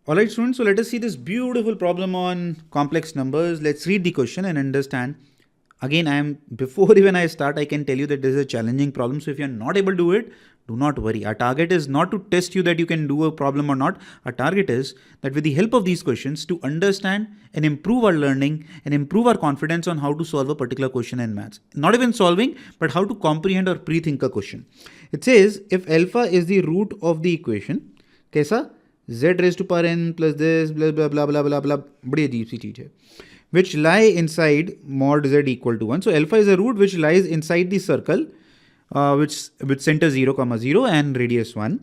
Alright students, so let us see this beautiful problem on complex numbers. Let's read the question and understand. Again, before even I start, I can tell you that this is a challenging problem. So if you're not able to do it, do not worry. Our target is not to test you that you can do a problem or not. Our target is that with the help of these questions to understand and improve our learning and improve our confidence on how to solve a particular question in maths. Not even solving, but how to comprehend or pre-think a question. It says if alpha is the root of the equation, कैसा? Z raised to power n plus this blah blah blah blah blah blah, बड़ी अजीब सी चीज है, which lie inside mod z equal to 1. So alpha is a root which lies inside the circle which with center 0 comma 0 and radius 1,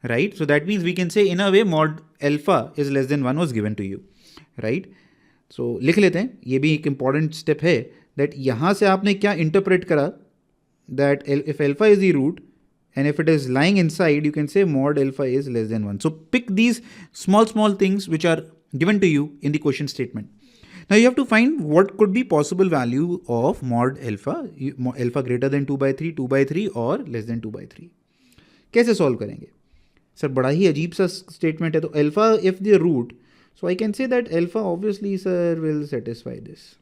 right? So that means we can say in a way mod alpha is less than 1 was given to you, right? So लिख लेते हैं, ये भी एक important step है that यहाँ से आपने क्या interpret करा that if alpha is the root and if it is lying inside, you can say mod alpha is less than 1. So pick these small things which are given to you in the question statement. Now you have to find what could be possible value of mod alpha, alpha greater than 2 by 3, 2 by 3 or less than 2 by 3. कैसे solve करेंगे? Sir बड़ा ही अजीब सा statement है. तो alpha if the root, so I can say that alpha obviously sir will satisfy this,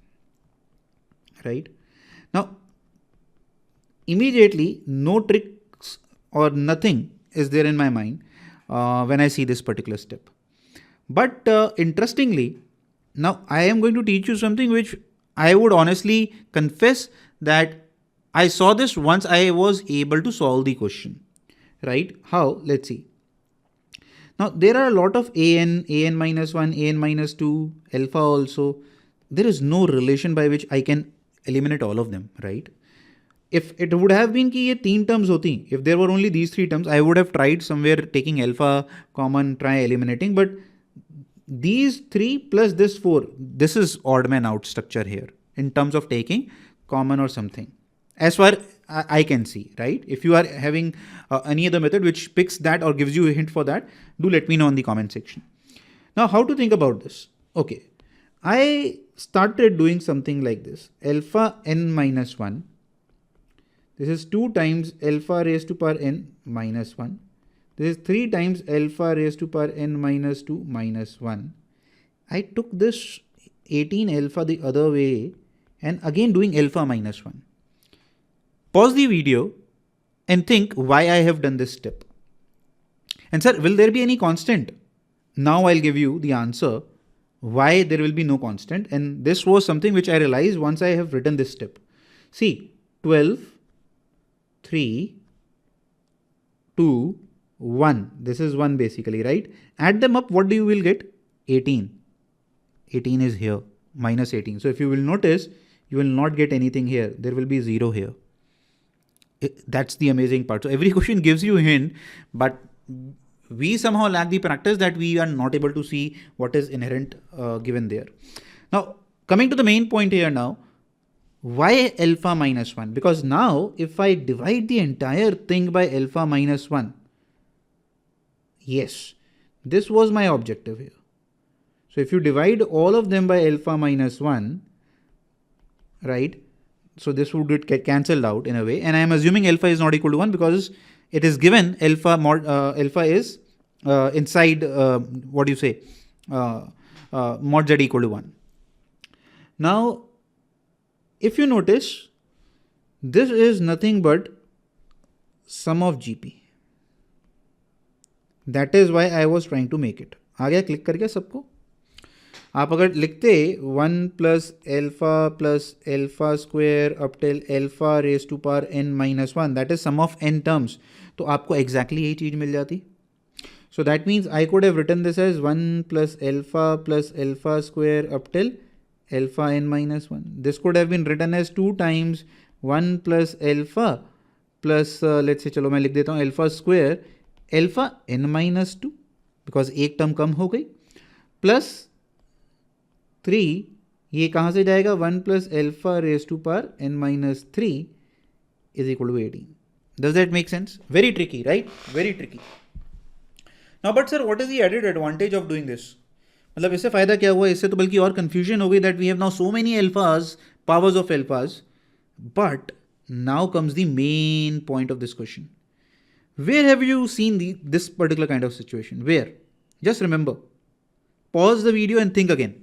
right? Now immediately no trick or nothing is there in my mind when I see this particular step. But interestingly, now I am going to teach you something which I would honestly confess that I saw this once I was able to solve the question, right? How? Let's see. Now there are a lot of an minus 1, an minus 2, alpha also. There is no relation by which I can eliminate all of them, right? If it would have been कि ये तीन terms होती, if there were only these three terms, I would have tried somewhere taking alpha common, try eliminating, but these 3 plus this 4, this is odd man out structure here in terms of taking common or something. As far I can see, right? If you are having any other method which picks that or gives you a hint for that, do let me know in the comment section. Now how to think about this? Okay, I started doing something like this. Alpha n minus 1. This is 2 times alpha raised to power n minus 1. This is 3 times alpha raised to power n minus 2 minus 1. I took this 18 alpha the other way and again doing alpha minus 1. Pause the video and think why I have done this step. And sir, will there be any constant? Now I'll give you the answer why there will be no constant. And this was something which I realized once I have written this step. See, 12, 3, 2, 1. This is 1 basically, right? Add them up, what do you will get? 18. 18 is here, minus 18. So if you will notice, you will not get anything here. There will be 0 here. That's the amazing part. So every question gives you a hint, but we somehow lack the practice that we are not able to see what is inherent given there. Now, coming to the main point here now, why alpha minus 1? Because now if I divide the entire thing by alpha minus 1, yes, this was my objective here. So if you divide all of them by alpha minus 1, right? So this would get cancelled out in a way. And I am assuming alpha is not equal to 1 because it is given alpha mod, alpha is inside, what do you say, mod z equal to 1. Now, if you notice, this is nothing but sum of GP. That is why I was trying to make it. आ गया click कर गया सबको? आप अगर लिखते 1 plus alpha square up till alpha raised to power n minus 1, that is sum of n terms, तो आपको exactly यही चीज मिल जाती. So that means I could have written this as 1 plus alpha square up till alpha n minus 1. This could have been written as 2 times 1 plus alpha plus let's say चलो मैं लिख देता हूँ alpha square alpha n minus 2 because एक term कम हो गई plus 3, ये कहाँ से जाएगा 1 plus alpha raised to power n minus 3 is equal to 18. Does that make sense? Very tricky, right? Very tricky. Now but sir, what is the added advantage of doing this? मतलब इससे फायदा क्या हुआ? इससे तो बल्कि और confusion हो गई that we have now so many alphas, powers of alphas. But now comes the main point of this question. Where have you seen this particular kind of situation? Where? Just remember. pause the video and think again.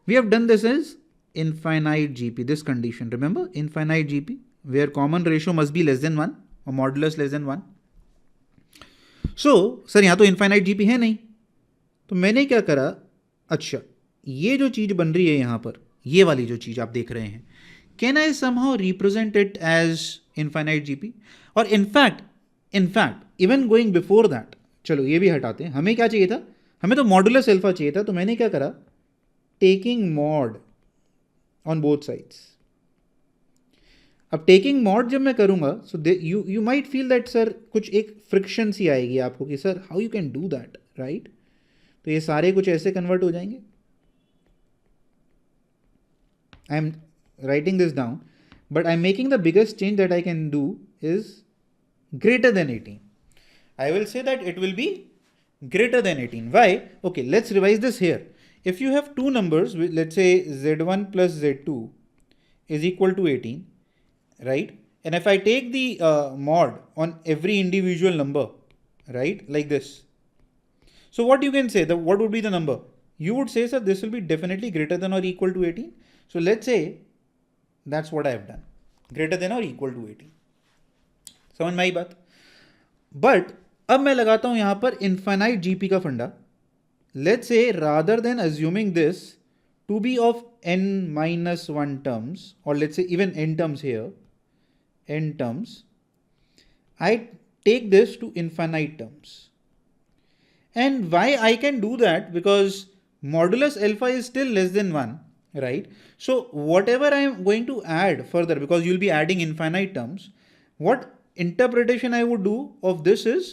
We have done this as infinite GP, this condition. Remember, infinite GP, where common ratio must be less than 1 or modulus less than 1. So, sir यहाँ तो infinite GP है नहीं, तो मैंने क्या करा, अच्छा ये जो चीज़ बन रही है यहाँ पर, ये वाली जो चीज़ आप देख रहे हैं, can I somehow represent it as infinite GP? और in fact even going before that, चलो ये भी हटाते हैं, हमें क्या चाहिए था, हमें तो मॉडुलस अल्फा चाहिए था, तो मैंने क्या करा, taking mod on both sides. अब टेकिंग मॉड जब मैं करूंगा, so you might feel that sir कुछ एक फ्रिक्शन सी आएगी आपको कि sir how you can do that, right? तो ये सारे कुछ ऐसे कन्वर्ट हो जाएंगे. I am writing this down, but I am making the biggest change that I can do is greater than 18. I will say that it will be greater than 18. Why? Okay, let's revise this here. If you have two numbers, let's say z1 plus z2 is equal to 18, right? And if I take the mod on every individual number, right, like this. So what you can say, what would be the number? You would say, sir, this will be definitely greater than or equal to 18. So let's say that's what I have done. Greater than or equal to 18. समझ में आई बात? But अब मैं लगाता हूं यहां पर infinite GP का फंडा. Let's say rather than assuming this to be of n minus 1 terms, or let's say even n terms here, n terms, I take this to infinite terms. And why I can do that? Because modulus alpha is still less than 1, right? So whatever I am going to add further, because you'll be adding infinite terms, what interpretation I would do of this is,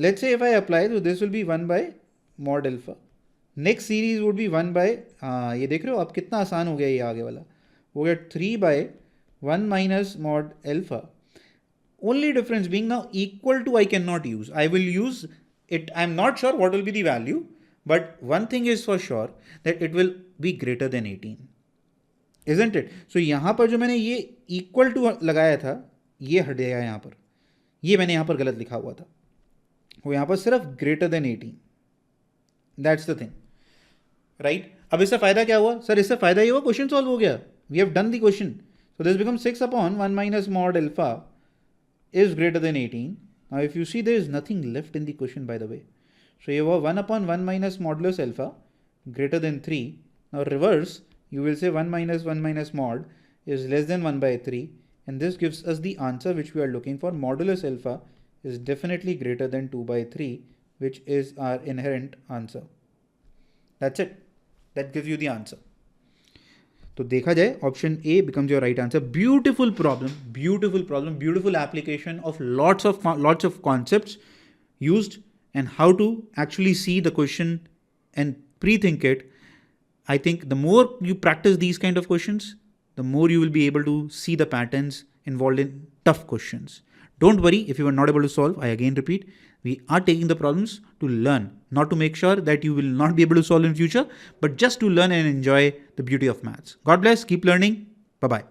let's say if I apply, so this will be 1 by mod alpha. Next series would be 1 by, ये देख रहे हो आप कितना आसान हो गया ये आगे वाला, हो गया 3 by 1 minus mod alpha. Only difference being now equal to I cannot use. I will use it, I'm not sure what will be the value, but one thing is for sure that it will be greater than 18. Isn't it? So यहाँ पर जो मैंने ये equal to लगाया था, ये हट गया यहाँ पर, ये मैंने यहाँ पर गलत लिखा हुआ था, वो यहाँ पर सिर्फ greater than 18. That's the thing, right? अब इससे फायदा क्या हुआ सर? इससे फायदा ये हुआ क्वेश्चन सॉल्व हो गया. We have done the question. So this become 6 upon 1 minus mod alpha is greater than 18. Now if you see, there is nothing left in the question, by the way. So ये हुआ 1 upon 1 minus modulus alpha greater than 3. Now reverse, you will say 1 minus mod is less than 1 by 3. And this gives us the answer which we are looking for. Modulus alpha is definitely greater than 2 by 3, which is our inherent answer. That's it. That gives you the answer. तो देखा जाए, option A becomes your right answer. Beautiful problem, beautiful application of lots of concepts used, and how to actually see the question and pre-think it. I think the more you practice these kind of questions, the more you will be able to see the patterns involved in tough questions. Don't worry if you are not able to solve. I again repeat, we are taking the problems to learn, not to make sure that you will not be able to solve in future, but just to learn and enjoy the beauty of maths. God bless, keep learning. Bye-bye.